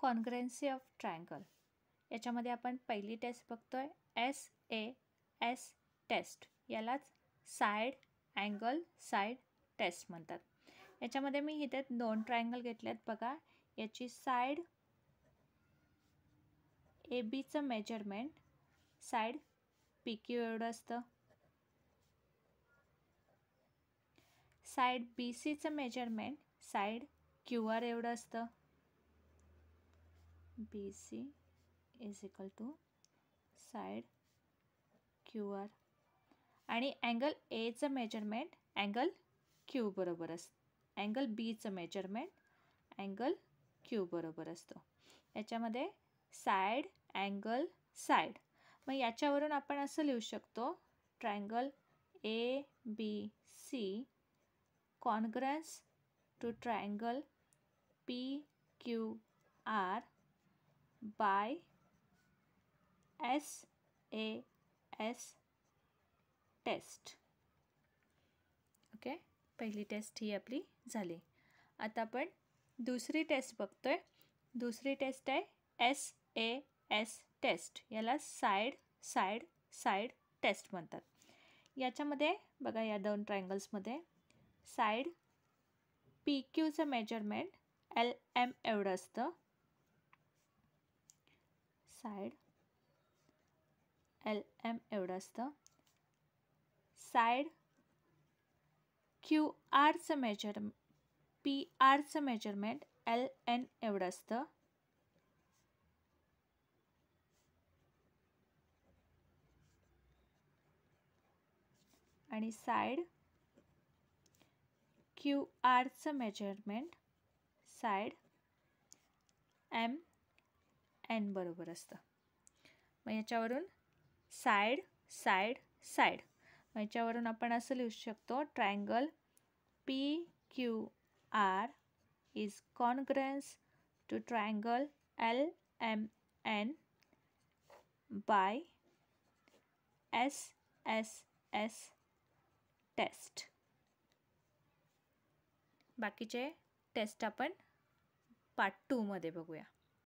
कॉन्ग्रुएन्सी of triangle. याच्यामध्ये आपण पहिली टेस्ट बघतोय SAS टेस्ट. यालाच साईड अँगल साईड टेस्ट म्हणतात. याच्यामध्ये मी इथे 2 ट्रायंगल घेतलेत बघा. याची साईड ABचं मेजरमेंट साईड PQ एवढं असतं. साईड BCचं मेजरमेंट साईड QR एवढं असतं. BC is equal to side QR. आणि अँगल Aचं मेजरमेंट अँगल Q बरोबर असतं. अँगल Bचं मेजरमेंट अँगल Q बरोबर असतं. याच्यामध्ये साईड अँगल साईड. मग याच्यावरून आपण असं लिहू शकतो triangle ABC congruence to triangle PQR by SAS test. Okay, पहिली टेस्ट ही आपली झाली. आता आपण दुसरी टेस्ट बघतोय. दुसरी टेस्ट आहे SAS टेस्ट. याला साईड साईड साईड टेस्ट म्हणतात. याच्यामध्ये बघा या 2 ट्रायंगल्समध्ये साईड PQचं मेजरमेंट LM एवढं असतं. साईड LM एवढं असतं. साईड QRचं PRचं मेजरमेंट LN एवढं असतं. आणि साईड QRचं मेजरमेंट साईड MN बरोबर असतं. मग याच्यावरून साईड साईड साईड. मग याच्यावरून आपण असं लिहू शकतो triangle PQR is congruence to triangle LMN by SSS test. बाकीचे टेस्ट आपण पार्ट 2 मध्ये बघूया.